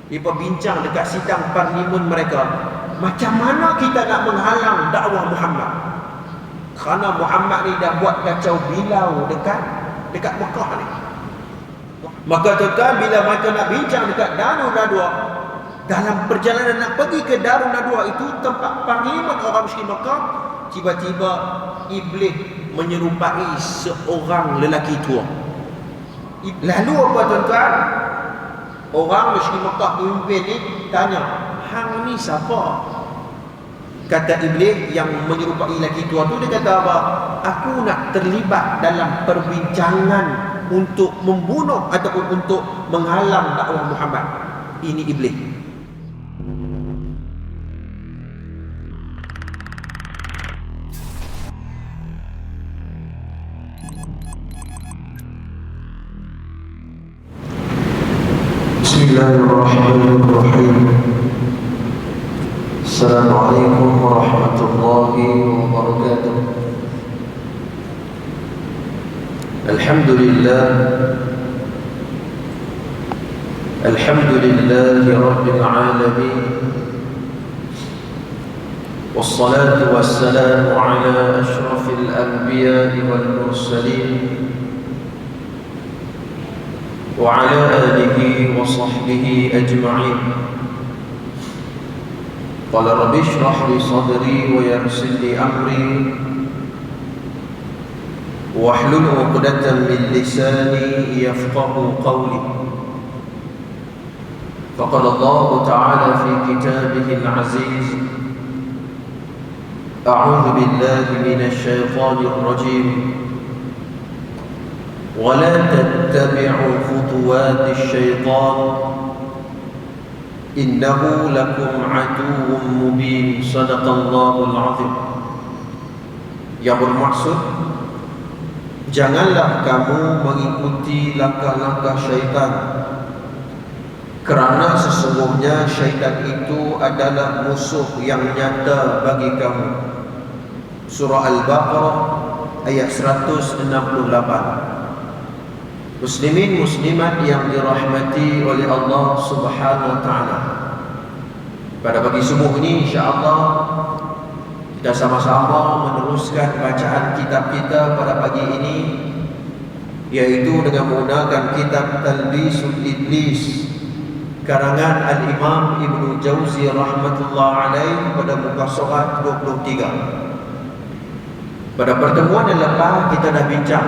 Mereka bincang dekat sidang parlimen mereka, macam mana kita nak menghalang dakwah Muhammad. Kerana Muhammad ni dah buat kacau bilau dekat Mekah ni. Maka tuan-tuan, bila mereka nak bincang dekat Darun Nadwa, dalam perjalanan nak pergi ke Darun Nadwa itu, tempat parlimen orang musyrik Mekah, tiba-tiba iblis menyerupai seorang lelaki tua. Lalu apa tuan-tuan? Orang musyrik Mekah pemimpin ni tanya, hang ni siapa? Kata iblis yang menyerupai lelaki tua tu, dia kata apa? Aku nak terlibat dalam perbincangan untuk membunuh ataupun untuk menghalang dakwah Muhammad. Ini iblis. Bismillahirrahmanirrahim. Assalamualaikum warahmatullahi wabarakatuh. Alhamdulillahi rabbil alamin. Wassalatu wassalamu ala ashrafil anbiya'i wal mursalin wa ala alihi wa sahbihi ajma'in. Qala rabbi shrah li sadri wa yassir li amri wahlul 'uqdatam min lisani yafqahu qawli. Faqala Allah ta'ala fi kitabihil 'aziz, a'udzu billahi minasy syaithanir rajim. ولا تتبعوا خطوات الشيطان إنه لكم عدو مبين. صدق الله العظيم. Yang bermaksud, janganlah kamu mengikuti langkah-langkah syaitan, kerana sesungguhnya syaitan itu adalah musuh yang nyata bagi kamu. Surah Al-Baqarah ayat 168. Muslimin muslimat yang dirahmati oleh Allah Subhanahu wa taala. Pada pagi subuh ini insya-Allah kita sama-sama meneruskan bacaan kitab kita pada pagi ini, yaitu dengan menggunakan kitab Talbisul Iblis karangan Al-Imam Ibnu Jauzi rahmatullah alaih pada muka surat 23. Pada pertemuan yang lepas kita dah bincang,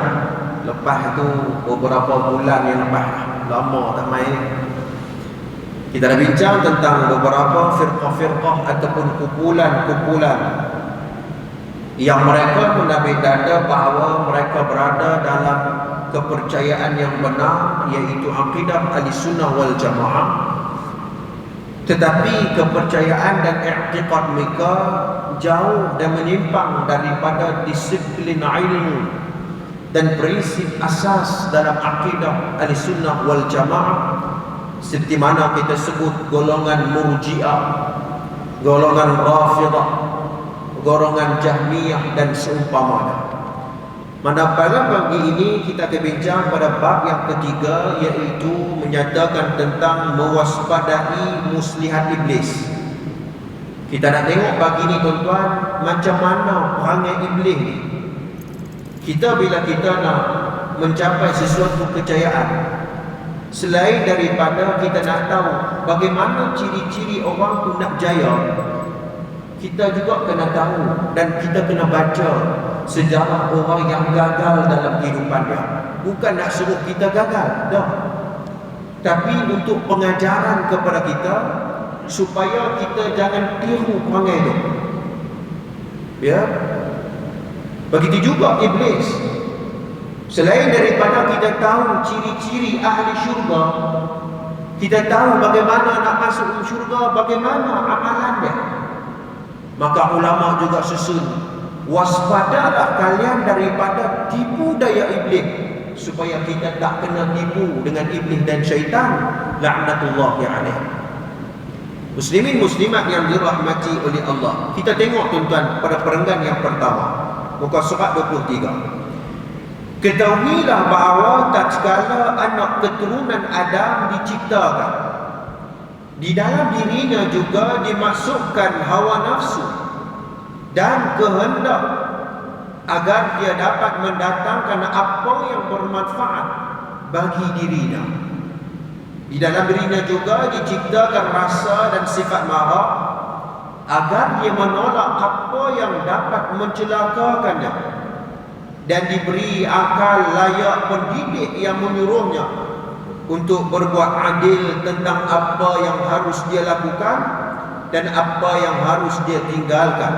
lepas itu beberapa bulan yang lepas, lama tak main, kita dah bincang tentang beberapa firqah-firqah ataupun kumpulan-kumpulan yang mereka menambil dada bahawa mereka berada dalam kepercayaan yang benar, iaitu akidah Ahlussunnah wal Jamaah, tetapi kepercayaan dan i'tiqad mereka jauh dan menyimpang daripada disiplin ilmu dan prinsip asas dalam akidah Ahlussunnah wal Jamaah, seperti mana kita sebut golongan Murji'ah, golongan Rafidah, golongan Jahmiyah dan seumpamanya. Mana pada pagi ini kita akan bincang pada bab yang ketiga, iaitu menyatakan tentang mewaspadai muslihat iblis. Kita nak tengok pagi ni tuan-tuan, macam mana perangai iblis ni. Kita bila kita nak mencapai sesuatu kejayaan, selain daripada kita nak tahu bagaimana ciri-ciri orang tu nak jaya, kita juga kena tahu dan kita kena baca sejarah orang yang gagal dalam kehidupannya. Bukan nak suruh kita gagal, dah, tapi untuk pengajaran kepada kita supaya kita jangan tiru perangai itu. Ya, begitu juga iblis. Selain daripada kita tahu ciri-ciri ahli syurga, kita tahu bagaimana nak masuk syurga, bagaimana amalannya, maka ulama juga susun, waspadalah kalian daripada tipu daya iblis, supaya kita tak kena tipu dengan iblis dan syaitan, laknatullahi alaih. Muslimin muslimat yang dirahmati oleh Allah, kita tengok tuan-tuan pada perenggan yang pertama, muka surat 23. Ketahuilah bahawa tatkala anak keturunan Adam diciptakan, Di dalam dirinya juga dimasukkan hawa nafsu dan kehendak agar dia dapat mendatangkan apa yang bermanfaat bagi dirinya. Di dalam dirinya juga diciptakan rasa dan sifat marah agar dia menolak apa yang dapat mencelakakannya, dan diberi akal layak pendidik yang menyuruhnya untuk berbuat adil tentang apa yang harus dia lakukan dan apa yang harus dia tinggalkan.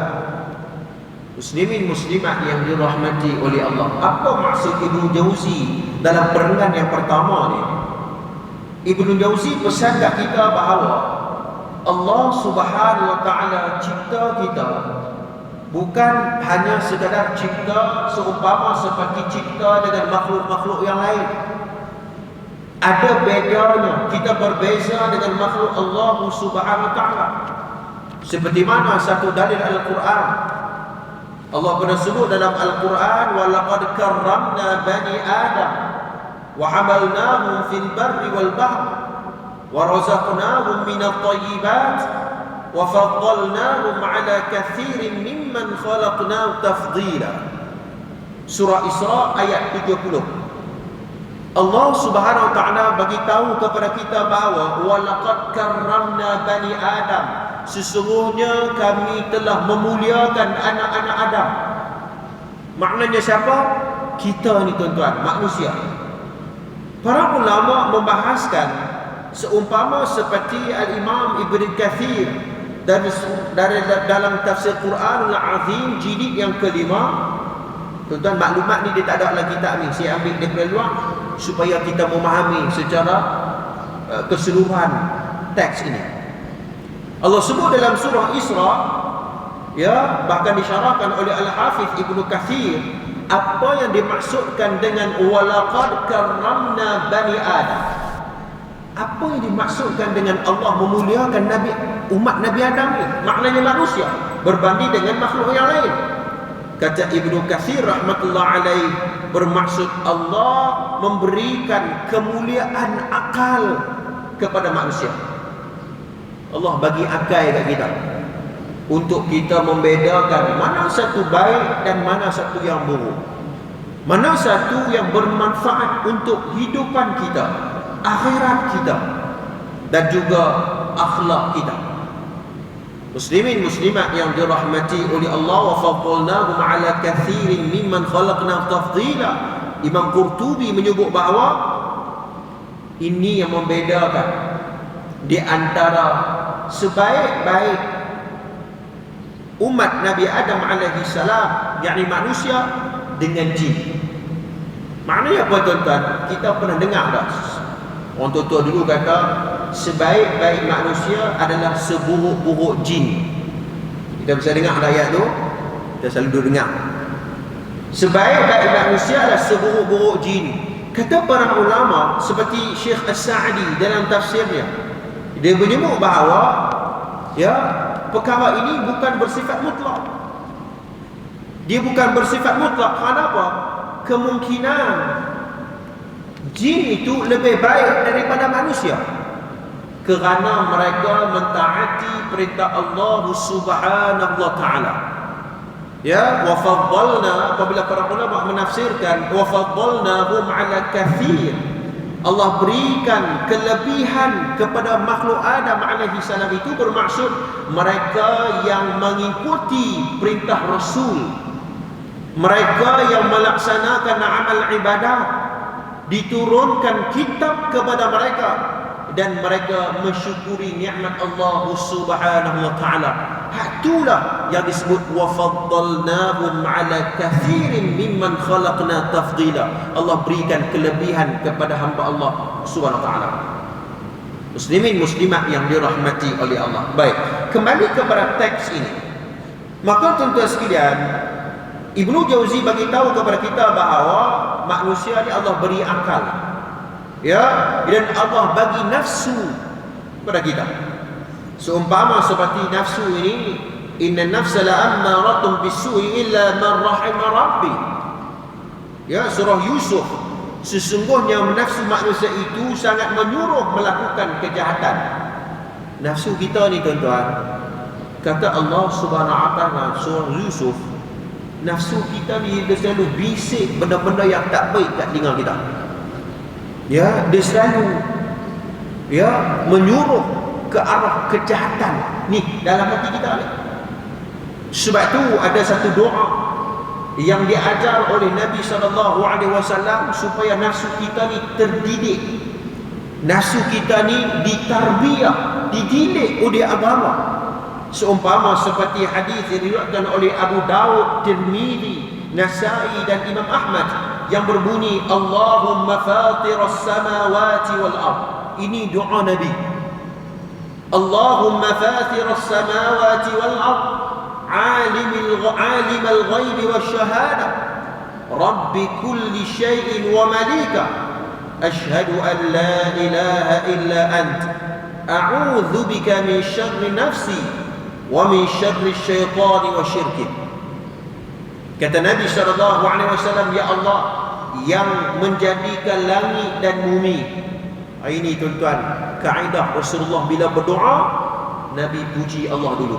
Muslimin muslimat yang dirahmati oleh Allah, apa maksud Ibnu Jauzi dalam perengan yang pertama ni? Ibnu Jauzi pesan kat kita bahawa Allah Subhanahu wa taala cipta kita bukan hanya sekadar cipta seumpama seperti cipta dengan makhluk-makhluk yang lain. Ada bedanya, kita berbeza dengan makhluk Allah Subhanahu wa taala. Seperti mana satu dalil Al-Quran, Allah pernah sebut dalam Al-Quran, wa laqad karramna bani Adam wa hamalnahum fil barri wal bahr wa razaqnahum minat thayyibat wa faddalnahum ala kathirin mimman khalaqna tafdila. Surah Isra ayat 30. Allah Subhanahu wa taala bagi tahu kepada kita bahawa wa laqad karramna bani Adam, sesungguhnya kami telah memuliakan anak-anak Adam. Maknanya siapa? Kita ni tuan-tuan, manusia. Para ulama membahaskan seumpama seperti Al-Imam Ibn Kathir dari dalam tafsir Quranul Azim jilid yang kelima. Tuan-tuan, maklumat ni dia tak ada lagi kitab ni, saya ambil daripada luar supaya kita memahami secara keseluruhan teks ini. Allah sebut dalam surah Isra, ya, bahkan disyarahkan oleh Al-Hafiz Ibnu Katsir apa yang dimaksudkan dengan walaqad karramna bani Adam. Apa yang dimaksudkan dengan Allah memuliakan umat Nabi Adam ni? Maknanya manusia berbanding dengan makhluk yang lain. Kata Ibnu Katsir rahmatullah alaih, bermaksud Allah memberikan kemuliaan akal kepada manusia. Allah bagi akal kat kita untuk kita membedakan mana satu baik dan mana satu yang buruk, mana satu yang bermanfaat untuk hidupan kita, akhirat kita, dan juga akhlak kita. Muslimin muslimat yang dirahmati oleh Allah, wa faddalnahum ala kathirin mimman khalaqna tafdila. Imam Qurtubi menyebut bahawa ini yang membedakan di antara sebaik-baik umat Nabi Adam alaihi salam, yakni manusia, dengan jin. Maknanya apa tuan-tuan? Kita pernah dengar dah, orang tua-tua dulu kata sebaik-baik manusia adalah seburuk-buruk jin. Kita bisa dengar ayat tu, kita selalu dengar. Sebaik-baik manusia adalah seburuk-buruk jin. Kata para ulama seperti Syekh As-Sa'di dalam tafsirnya, dia menyebut bahawa ya, perkara ini bukan bersifat mutlak. Dia bukan bersifat mutlak. Kenapa? Kemungkinan jin itu lebih baik daripada manusia kerana mereka mentaati perintah Allah Subhanahu wa taala. Ya, wa faddalna, apabila para ulama menafsirkan wa faddalnahum ala kathir, Allah berikan kelebihan kepada makhluk Adam alaihi salam, itu bermaksud mereka yang mengikuti perintah Rasul, mereka yang melaksanakan amal ibadah, diturunkan kitab kepada mereka, dan mereka mensyukuri nikmat Allah Subhanahu wa taala. Itulah yang disebut wa faddalnahum ala kathirin mimman khalaqna tafdila. Allah berikan kelebihan kepada hamba Allah Subhanahu wa taala. Muslimin muslimat yang dirahmati oleh Allah. Baik, kembali kepada teks ini. Maka tuan-tuan sekalian, Ibnu Jauzi bagi tahu kepada kita bahawa manusia ni Allah beri akal. Ya, dan Allah bagi nafsu kepada kita. Seumpama seperti nafsu ini, inna nafsa la'ammaratun bisu'i illa man rahima rabbi. Ya, surah Yusuf, sesungguhnya nafsu manusia itu sangat menyuruh melakukan kejahatan Nafsu kita ni tuan-tuan, kata Allah Subhanahu Wa Taala surah Yusuf, nafsu kita ni dia selalu bisik benda-benda yang tak baik kat telinga kita. Ya, dia selalu menyuruh ke arah kejahatan ni dalam hati kita ni. Sebab tu ada satu doa yang diajar oleh Nabi SAW supaya nafsu kita ni terdidik, nafsu kita ni ditarbiyah, dididik oleh agama. Seumpama seperti hadis diriwayatkan oleh Abu Daud, Tirmizi, Nasa'i dan Imam Ahmad yang berbunyi Allahumma fatiras samawati wal ard. Ini doa Nabi. Allahumma fatiras samawati wal ard, alimul ghaibi wasyahadah, rabbi kulli syai'in wa malika, ashhadu an la ilaha illa ant, a'udzu bika min syarri nafsi wa min syarri syaitani wa syirki. Kata Nabi SAW, ya Allah yang menjadikan langit dan bumi. Ini tuan-tuan, kaedah Rasulullah bila berdoa, Nabi puji Allah dulu.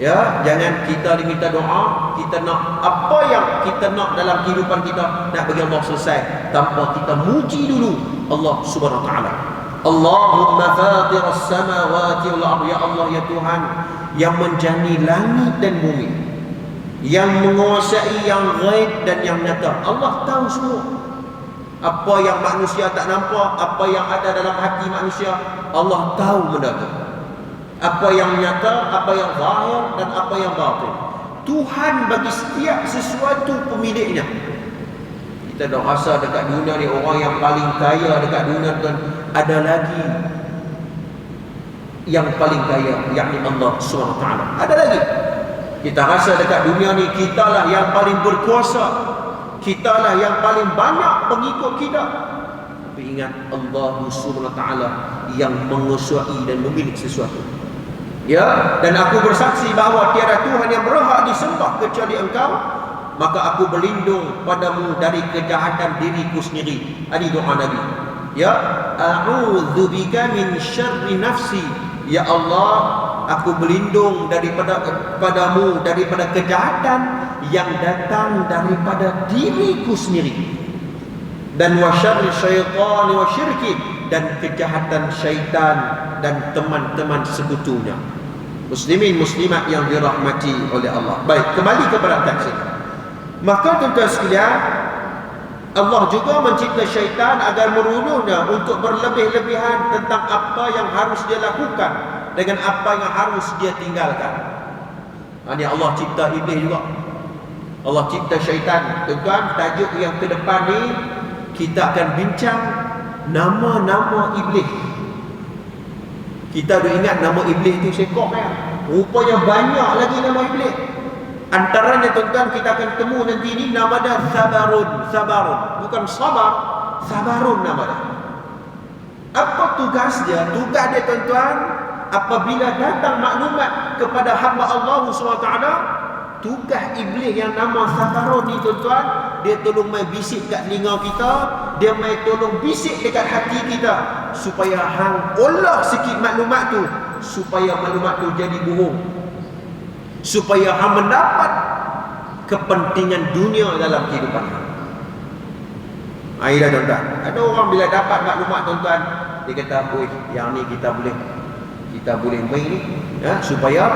Ya, jangan kita diminta doa, kita nak apa yang kita nak dalam kehidupan kita, nak bagi Allah selesai tanpa kita muji dulu Allah Subhanahu Wa Taala. Allahumma fatiras samawati wal ardh, ya Allah ya Tuhan yang menjani langit dan bumi, yang menguasai yang ghaib dan yang nyata. Allah tahu semua. Apa yang manusia tak nampak, apa yang ada dalam hati manusia, Allah tahu benda itu. Apa yang nyata, apa yang zahir dan apa yang batin. Tuhan bagi setiap sesuatu pemiliknya. Kita dah rasa dekat dunia ni orang yang paling kaya dekat dunia tuan, ada lagi yang paling kaya, yakni Allah SWT. Ada lagi. Kita rasa dekat dunia ni kitalah yang paling berkuasa, kitalah yang paling banyak pengikut kita. Tapi ingat Allah SWT yang menguasai dan memiliki sesuatu. Ya, dan aku bersaksi bahawa tiada Tuhan yang berhak disembah kecuali Engkau, maka aku berlindung padamu dari kejahatan diriku sendiri. Ini doa Nabi. Ya, a'udzu bika min syarri nafsi. Ya Allah, aku berlindung padamu daripada kejahatan yang datang daripada diriku sendiri, dan wa syarri syaitani wa syirki, dan kejahatan syaitan dan teman-teman sekutunya. Muslimin muslimat yang dirahmati oleh Allah. Baik, kembali kepada teks ini. Maka tuan-tuan sekalian, Allah juga mencipta syaitan agar merunuhnya untuk berlebih-lebihan tentang apa yang harus dia lakukan dengan apa yang harus dia tinggalkan. Ini Allah cipta iblis juga. Allah cipta syaitan. Tuan-tuan, tajuk yang ke depan ni kita akan bincang nama-nama iblis. Kita dah ingat nama iblis tu sekok kan? Rupanya banyak lagi nama iblis. Antaranya tuan-tuan kita akan temu nanti ni nama dia Sabarun. Sabarun, bukan sabar, Sabarun nama dia. Apa tugas dia? Tugas dia tuan-tuan, apabila datang maklumat kepada hamba Allah SWT, tugas iblis yang nama Sabarun ni tuan-tuan, dia tolong mai bisik kat telinga kita, dia mai tolong bisik dekat hati kita supaya hang olah sikit maklumat tu, supaya maklumat tu jadi bohong, supaya hang mendapat kepentingan dunia dalam kehidupan hang. Ayolah tuan-tuan, ada orang bila dapat maklumat tuan-tuan, dia kata, "Oi, yang ni kita boleh main ni, ya, supaya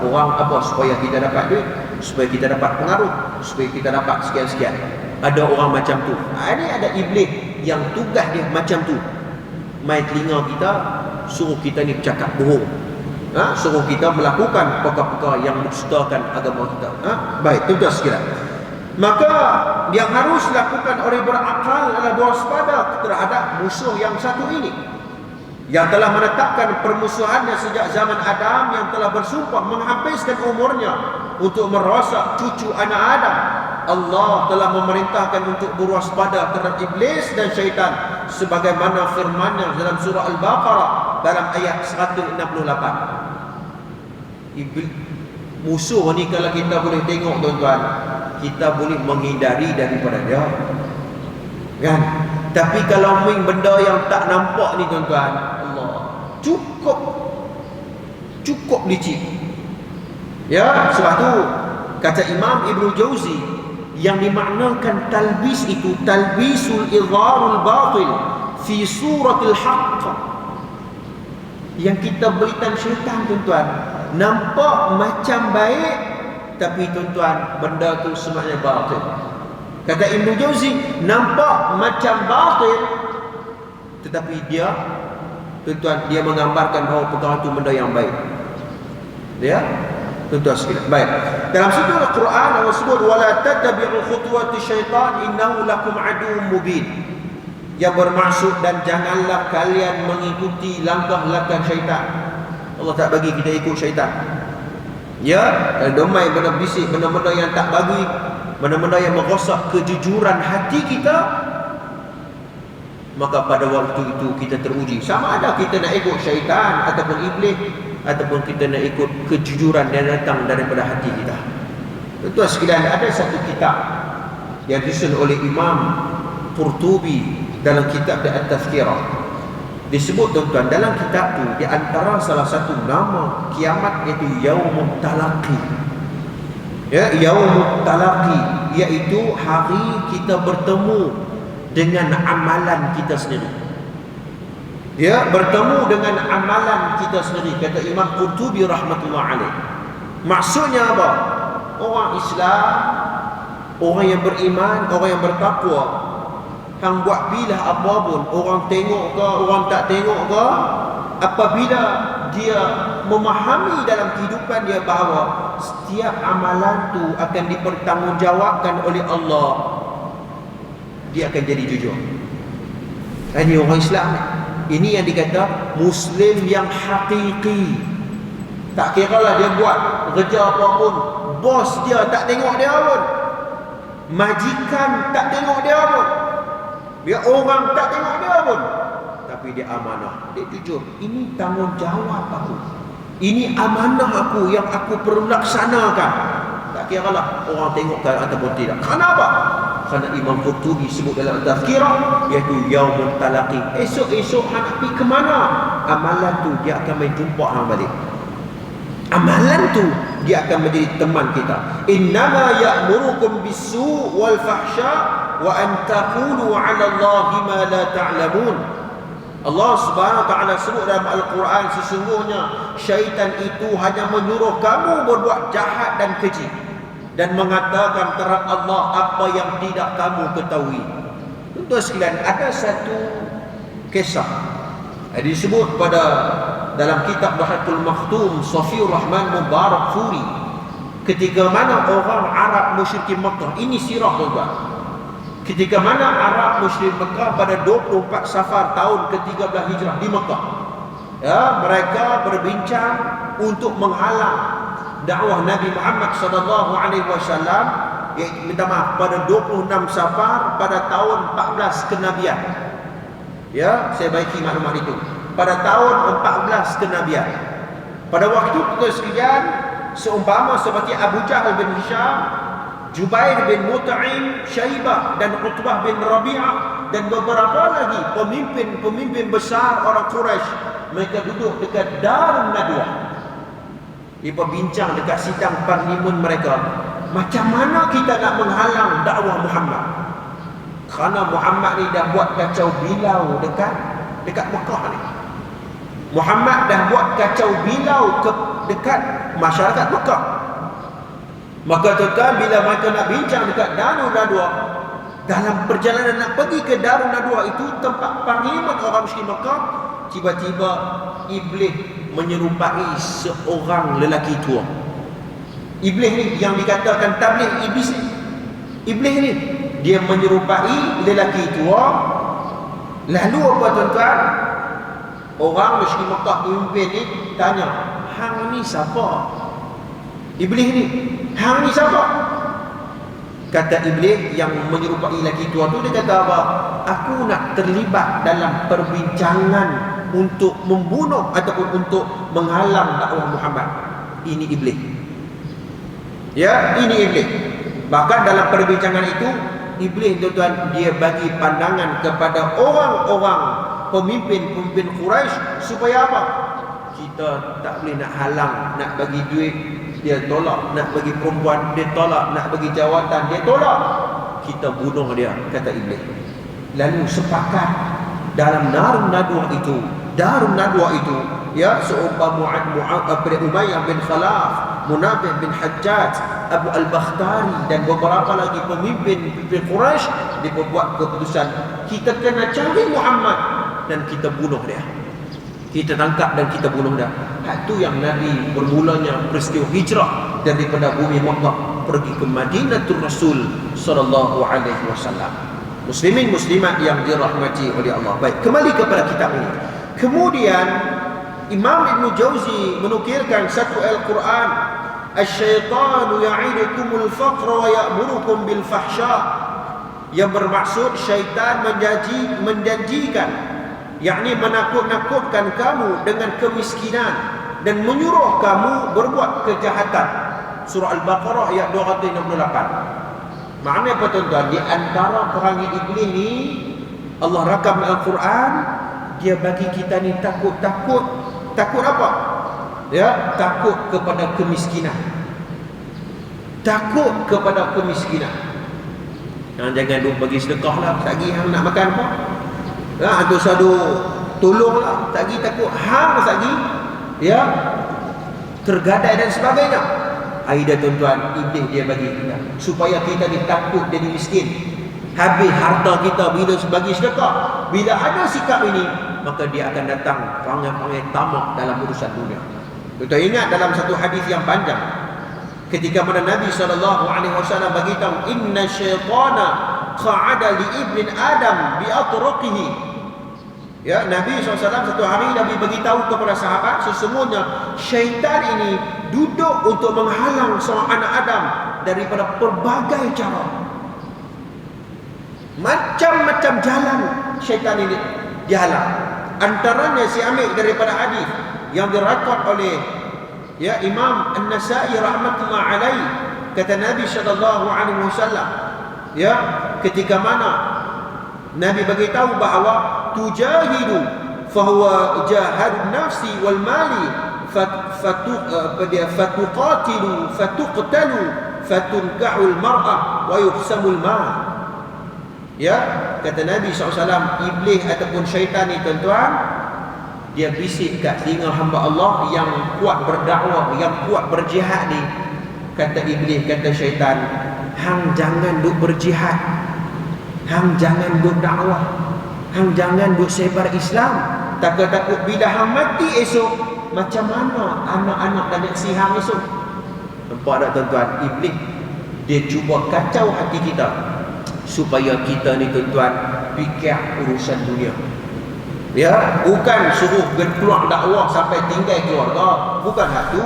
orang apa? Supaya kita dapat duit, supaya kita dapat pengaruh, supaya kita dapat sekian-sekian." Ada orang macam tu. Ini ada iblis yang tugas dia macam tu. Mai telinga kita, suruh kita ni bercakap bohong. Suruh kita melakukan perkara-perkara yang mendustakan agama kita. Baik, tuan-tuan sekalian. Maka yang harus dilakukan oleh berakal adalah berwaspada terhadap musuh yang satu ini, yang telah menetapkan permusuhannya sejak zaman Adam, yang telah bersumpah menghabiskan umurnya untuk merosak cucu anak Adam. Allah telah memerintahkan untuk berwaspada terhadap iblis dan syaitan sebagaimana firman-Nya dalam surah Al-Baqarah dalam ayat 168. Musuh ni kalau kita boleh tengok tuan-tuan, kita boleh menghindari daripada dia, kan? Tapi kalau main benda yang tak nampak ni tuan-tuan, Allah, cukup cukup licik. Ya, sebab tu kata Imam Ibnu Jauzi, yang dimaknakan talbis itu talbisul idharul batil fi suratil haqq. Yang kita berikan syaitan, tuan-tuan, nampak macam baik, tapi tuan-tuan, benda tu sebenarnya batil. Kata Ibnu Jauzi, nampak macam batil, tetapi dia, tuan-tuan, dia menggambarkan bahawa perkara itu benda yang baik. Ya, tuan-tuan sekalian. Baik. Dalam situ Al-Quran Allah sebut wala tattabi'u khutuwati syaitan innahu lakum aduwwum mubin. Yang bermaksud, dan janganlah kalian mengikuti langkah-langkah syaitan. Allah tak bagi kita ikut syaitan. Ya, domai benda bisik, benda-benda yang tak bagi, benda-benda yang merosak kejujuran hati kita, maka pada waktu itu kita teruji. Sama ada kita nak ikut syaitan ataupun iblis, ataupun kita nak ikut kejujuran yang datang daripada hati kita. Tuan-tuan sekalian, ada satu kitab yang disusun oleh Imam Qurtubi dalam kitab At-Tazkirah. Disebut, tuan-tuan, dalam kitab tu di antara salah satu nama kiamat iaitu Yaumut Talaqi. Ya, Yaumut Talaqi, iaitu hari kita bertemu dengan amalan kita sendiri. Ya, bertemu dengan amalan kita sendiri, kata Imam Qurtubi rahmatullah alaih. Maksudnya apa? Orang Islam, orang yang beriman, orang yang bertakwa, hang buat bila apa pun, orang tengok ke, orang tak tengok ke, apabila dia memahami dalam kehidupan dia bahawa setiap amalan tu akan dipertanggungjawabkan oleh Allah, dia akan jadi jujur. Ini orang Islam. Ini yang dikata Muslim yang hakiki. Tak kiralah dia buat kerja apa pun, bos dia tak tengok dia pun, majikan tak tengok dia pun, biar orang tak tengok dia pun, tapi dia amanah, dia jujur. Ini tanggungjawab aku, ini amanah aku yang aku perlu laksanakan. Tak kiralah orang tengokkan ataupun tidak. Kenapa? Kerana Imam Qurtubi sebut dalam Tazkirah, iaitu Yaumut Talaqi. Esok-esok nak pergi ke mana? Amalan tu dia akan main jumpa hang balik. Amalan tu dia akan menjadi teman kita. Innama ya'murukum bis-su' wal fahsya wa an taqulu 'ala Allahi ma la ta'lamun. Allah Subhanahu wa taala sebut dalam Al-Quran, sesungguhnya syaitan itu hanya menyuruh kamu berbuat jahat dan keji dan mengatakan terhadap Allah apa yang tidak kamu ketahui. Tuan-tuan sekalian, ada satu kisah disebut pada dalam kitab Bahatul Makhtum Safiur Rahman Mubarak Furi, ketika mana orang Arab musyrikin Mekah, ini sirah tuan-tuan, ketika mana Arab musyrik Mekah pada 24 Safar tahun ke-13 Hijrah di Mekah, ya, mereka berbincang untuk menghalang dakwah Nabi Muhammad sallallahu alaihi wasallam, minta maaf, pada 26 Safar pada tahun 14 kenabian. Ya, saya baiki maklumat itu. Pada tahun 14 kenabian. Pada waktu itu sekalian, seumpama seperti Abu Jahal bin Hisham, Jubair bin Mut'im, Syaibah dan Utbah bin Rabi'ah dan beberapa lagi pemimpin-pemimpin besar orang Quraisy, mereka duduk dekat Darun Nadwah. Dia berbincang dekat sidang parlimen mereka, macam mana kita nak menghalang dakwah Muhammad. Kerana Muhammad ni dah buat kacau bilau dekat Mekah ni. Muhammad dah buat kacau bilau dekat masyarakat Mekah. Maka tuan-tuan, bila mereka nak bincang dekat Darun Nadwah, dalam perjalanan nak pergi ke Darun Nadwah itu, tempat parlimen orang musyrik Mekah, tiba-tiba iblis menyerupai seorang lelaki tua. Iblis ni yang dikatakan tabligh, iblis ni dia menyerupai lelaki tua. Lalu apa tuan-tuan? Orang musyrik Mekah pemimpin ni tanya, hang ni siapa? Iblis ni, hang ni siapa? Kata iblis yang menyerupai lelaki tua tu, dia kata apa? Aku nak terlibat dalam perbincangan untuk membunuh ataupun untuk menghalang dakwah Muhammad. Ini iblis. Ya, ini iblis. Bahkan dalam perbincangan itu, iblis tuan-tuan, dia bagi pandangan kepada orang-orang pemimpin-pemimpin Quraisy supaya apa? kita tak boleh nak halang, nak bagi duit dia tolak, nak bagi perempuan dia tolak, nak bagi jawatan dia tolak, kita bunuh dia, kata Iblis. Lalu sepakat dalam Darun Nadwah itu, ya, seumpama Umayyah bin Khalaf, Munabih bin Hajjaj, Abu Al-Bakhtari dan beberapa lagi pemimpin Quraisy, dia buat keputusan, kita kena cari Muhammad dan kita bunuh dia. Kita tangkap dan kita bunuh dia. Itu yang Nabi bermulanya peristiwa hijrah daripada bumi Makkah pergi ke Madinatul Rasul sallallahu alaihi wasallam. Muslimin muslimat yang dirahmati oleh Allah. Baik, kembali kepada kitab ini. Kemudian Imam Ibn Jauzi menukilkan satu Al-Quran, "Asy-syaitanu ya'idukumul faqra wa ya'murukum bil fahsya." Yang bermaksud syaitan menjanjikan, yakni menakut-nakutkan kamu dengan kemiskinan dan menyuruh kamu berbuat kejahatan. Surah Al-Baqarah ayat 268. Maknanya apa tuan-tuan? Di antara perangai iblis ni Allah rakam Al-Quran, dia bagi kita ni takut apa? Ya, takut kepada kemiskinan. Takut kepada kemiskinan. Jangan duk bagi sedekah lah, tak pergi hang nak makan apa? Atau sadu tolonglah, tak pergi takut hang tak pergi, ya, tergadai dan sebagainya. Aida tuan-tuan, iblis dia bagi kita supaya kita ni takut jadi miskin. Habis harta kita bila sebagai sedekah, bila ada sikap ini, maka dia akan datang perangai-perangai tamak dalam urusan dunia. Kita ingat dalam satu hadis yang panjang, ketika mana Nabi SAW bagi tahu, inna syaitana qa'ada li ibn Adam bi atraqihi. Ya, Nabi SAW satu hari Nabi bagi tahu kepada sahabat, sesungguhnya syaitan ini duduk untuk menghalang seorang anak Adam daripada pelbagai cara. Macam-macam jalan syaitan ini dihalang. Antaranya saya ambil daripada hadis yang direkod oleh Imam An-Nasa'i rahmatullah alaih, kata Nabi sallallahu alaihi wasallam, ya, ketika mana Nabi bagi tahu bahawa tujahidu fahuwa jahad nafsi wal mali fatuqatilu fatuqtalu fatunkahul mar'ah wa yuhsamul mal. Ya, kata Nabi SAW, iblis ataupun syaitan ni tuan-tuan, dia bisik kat telinga hamba Allah yang kuat berdakwah, yang kuat berjihad ni. Kata iblis, kata syaitan, hang jangan duk berjihad, hang jangan duk dakwah, hang jangan duk sebar Islam. Takut-takut bila hang mati esok, macam mana anak-anak dan si hang esok? Nampak tak tuan-tuan? Iblis dia cuba kacau hati kita supaya kita ni tuan-tuan fikir urusan dunia. Ya, bukan suruh keluar dakwah sampai tinggal keluarga, bukan hal tu.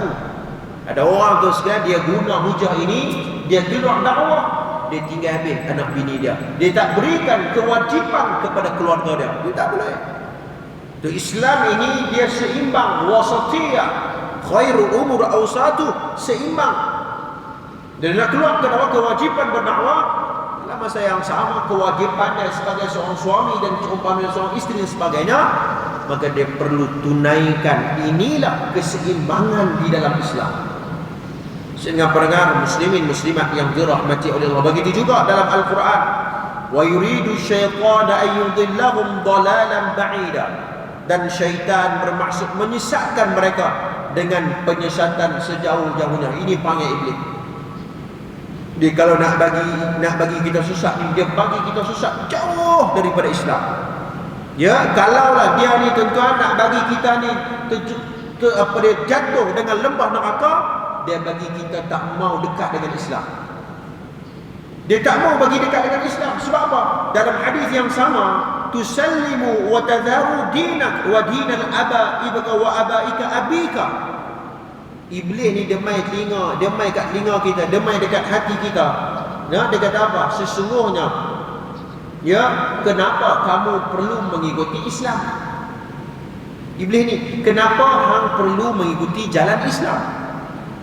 Ada orang tu sekarang dia guna hujah ini, dia keluar dakwah, dia tinggal habis anak bini dia. Dia tak berikan kewajipan kepada keluarga dia. Dia tak boleh. Tu Islam ini dia seimbang, wasatiyah, khairul umur awsatu, seimbang. Dan nak keluar ke dakwah kewajipan berdakwah dalam masa yang sama kewajipannya sebagai seorang suami dan seumpamanya seorang isteri dan sebagainya, maka dia perlu tunaikan. Inilah keseimbangan di dalam Islam. Sehingga pendengar muslimin muslimat yang dirahmati oleh Allah, begitu juga dalam Al-Quran, wa yuridu syaitanu an yudillahum dhalalan ba'ida, dan syaitan bermaksud menyesatkan mereka dengan penyesatan sejauh-jauhnya. Ini panggil iblis. Dia kalau nak bagi kita sesat ni, dia bagi kita sesat jauh daripada Islam. Ya, kalaulah dia ni tuan-tuan nak bagi kita ni dia jatuh dengan lembah neraka, dia bagi kita tak mau dekat dengan Islam. Dia tak mau bagi dekat dengan Islam. Sebab apa? Dalam hadis yang sama, tusallimu wa tadharu dinak wa dinal abaika wa abaika abika. Iblis ni dia main telinga, dia main kat telinga kita, dia main dekat hati kita. Ya, dia kata apa? Sesungguhnya, ya, kenapa kamu perlu mengikuti Islam? Iblis ni, kenapa hang perlu mengikuti jalan Islam?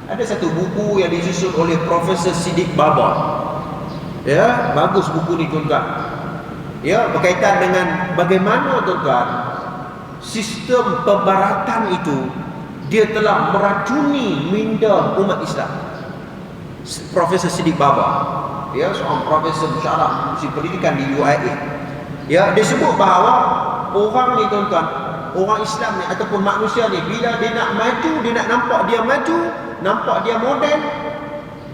Ada satu buku yang disusun oleh Profesor Siddiq Baba. Ya, bagus buku ni tuan-tuan. Ya, berkaitan dengan bagaimana tuan-tuan sistem pembaratan itu dia telah meracuni minda umat Islam. Profesor Siddiq Baba, ya, seorang profesor syarah pendidikan di UIA, ya, dia sebut bahawa orang ni tuan-tuan, orang Islam ni ataupun manusia ni, bila dia nak maju, dia nak nampak dia maju, nampak dia moden,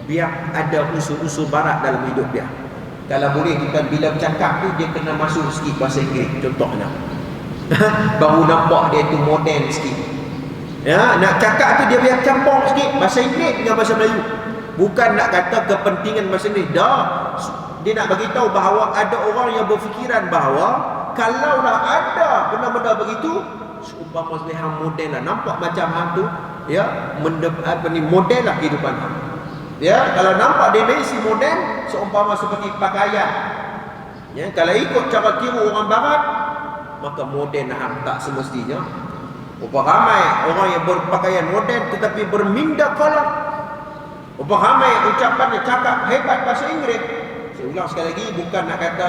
biar ada unsur-unsur barat dalam hidup dia. Kalau boleh kita bila bercakap tu, dia kena masuk sikit bahasa Inggeris contohnya. Baru nampak dia tu moden sikit. Ya, nak cakap tu dia biar campur sikit bahasa Inggeris dengan bahasa Melayu. Bukan nak kata kepentingan bahasa Inggeris. Dah, dia nak bagi tahu bahawa ada orang yang berfikiran bahawa kalau dah ada benda-benda begitu, seumpama hang model lah, nampak macam hang tu, ya, model lah kehidupan hang. Ya, kalau nampak dimensi modern, seumpama seperti pakaian. Ya, kalau ikut cara kira orang barat, maka modern hang tak semestinya. Berapa ramai orang yang berpakaian modern tetapi berminda kolot. Berapa ramai ucapannya cakap hebat bahasa Inggeris. Saya ulang sekali lagi, bukan nak kata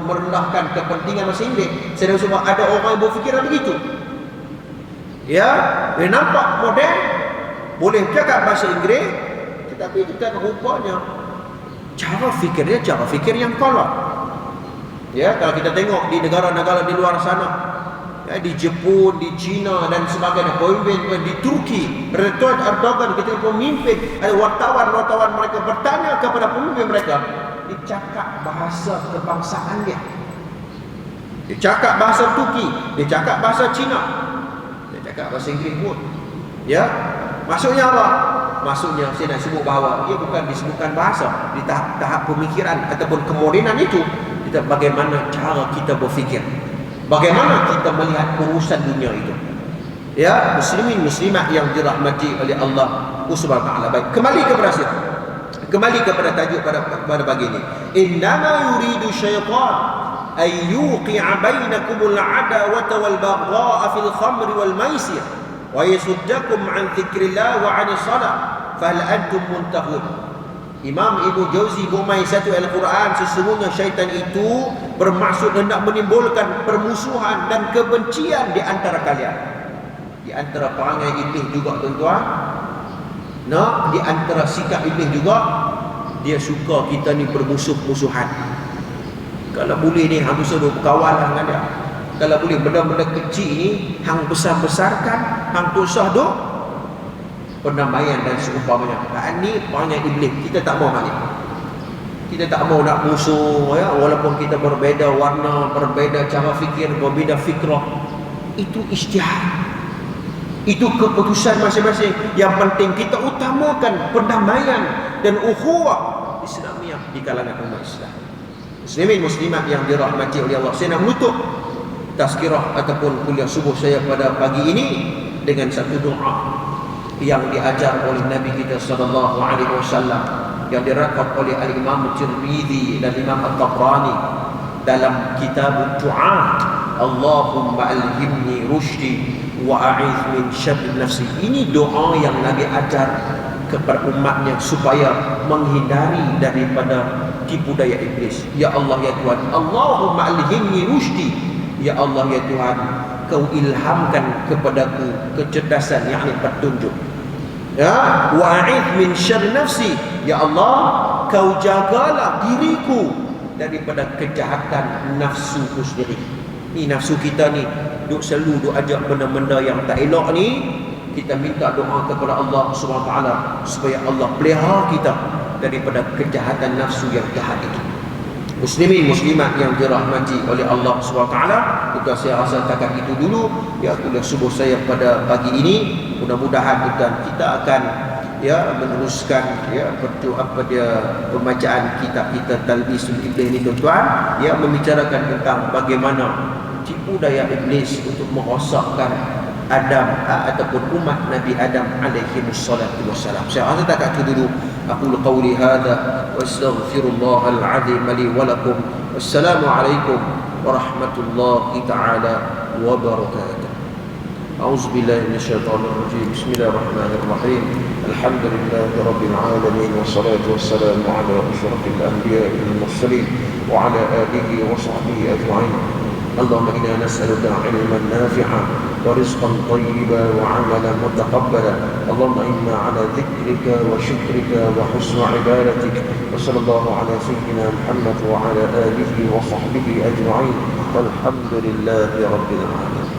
merendahkan kepentingan bahasa Inggeris. Saya dah sebab ada orang yang berfikiran begitu. Ya, dia nampak moden, boleh cakap bahasa Inggeris, tetapi kita rupanya cara fikir yang kolot. Ya, kalau kita tengok di negara-negara di luar sana, ya, di Jepun, di China dan sebagainya, pemimpin di Turki, Recep Erdogan ketika pemimpin, ada wartawan mereka bertanya kepada pemimpin mereka, dia cakap bahasa kebangsaan dia. Dia cakap bahasa Turki, dia cakap bahasa Cina, dia cakap bahasa Inggeris pun. Ya, maksudnya apa? Maksudnya saya nak sebut bahawa ia bukan disebutkan bahasa di tahap pemikiran ataupun kemodenan itu. Kita bagaimana cara kita berfikir, bagaimana kita melihat urusan dunia itu. Ya, muslimin muslimat yang dirahmati oleh Allah Subhanahu wa taala. Baik, kembali kepada tajuk pada pagi ini. Innama yuridu syaitan ay yuqi'a bainakumul adawata wal baghdha'a fil khamri wal maisir wa yasuddakum an dzikrillah wa 'anis shalah fahal antum muntahun. Imam Ibnu Jauzi bermain satu Al-Quran, sesungguhnya syaitan itu bermaksud hendak menimbulkan permusuhan dan kebencian di antara kalian. Di antara perangai iblis juga tuan-tuan, nah, di antara sikap iblis juga, dia suka kita ni bermusuh-musuhan. Kalau boleh ni hang usah berkawan dengan dia. Kalau boleh benda-benda kecil ni hang besar-besarkan, hang tosah duk perdamaian dan seumpamanya. Ni perangai iblis. Kita tak mau ni. Kita tak mau nak musuh, ya, walaupun kita berbeza warna, berbeza cara fikir, berbeza fikrah. Itu ijtihad. Itu keputusan masing-masing. Yang penting kita utamakan perdamaian dan ukhuwah Islamiah di kalangan umat Islam. Muslimin muslimat yang dirahmati oleh Allah, saya nak menutup tazkirah ataupun kuliah subuh saya pada pagi ini dengan satu doa yang diajar oleh Nabi kita sallallahu alaihi wasallam, yang direkod oleh Al-Imam Tirmizi dan Imam At-Tabrani dalam kitab Du'a. Allahumma alhimni rusydi wa a'idh min syarri nafsi. Ini doa yang Nabi ajar kepada umatnya supaya menghindari daripada tipu daya iblis. Ya Allah ya Tuhan, Allahumma alhimni rusydi. Ya Allah ya Tuhan, Kau ilhamkan kepadaku kecerdasan, yakni petunjuk. Ya, wa'id min syarri nafsi. Ya Allah, Kau jagalah diriku daripada kejahatan nafsuku sendiri. Ni nafsu kita ni duk selalu duk ajak benda-benda yang tak elok ni. Kita minta doa kepada Allah Subhanahu wa taala supaya Allah pelihara kita daripada kejahatan nafsu yang jahat itu. Muslimin muslimat yang dirahmati oleh Allah Subhanahu wa taala, kita saya rasa takat itu dulu ya kuliah subuh saya pada pagi ini. Mudah-mudahan kita akan ya meneruskan ya pada pembacaan kitab kita Talbisul Iblis ini tuan-tuan, ya membicarakan tentang bagaimana tipu daya iblis untuk merosakkan Adam ataupun umat Nabi Adam alaihi wassalatu wassalam. Saya rasa takat itu dulu. Aqulu qawli hadha wa astaghfirullahal azim li wa lakum. Wassalamualaikum warahmatullahi taala wabarakatuh. أعوذ بالله من الشيطان الرجيم بسم الله الرحمن الرحيم الحمد لله رب العالمين والصلاة والسلام على أشرف الأنبياء والمرسلين وعلى آله وصحبه أجمعين اللهم إنا نسألك علما نافعا ورزقا طيبا وعملا متقبلا. اللهم إنا على ذكرك وشكرك وحسن عبادتك. وصلى الله على سيدنا محمد وعلى آله وصحبه أجمعين والحمد لله رب العالمين.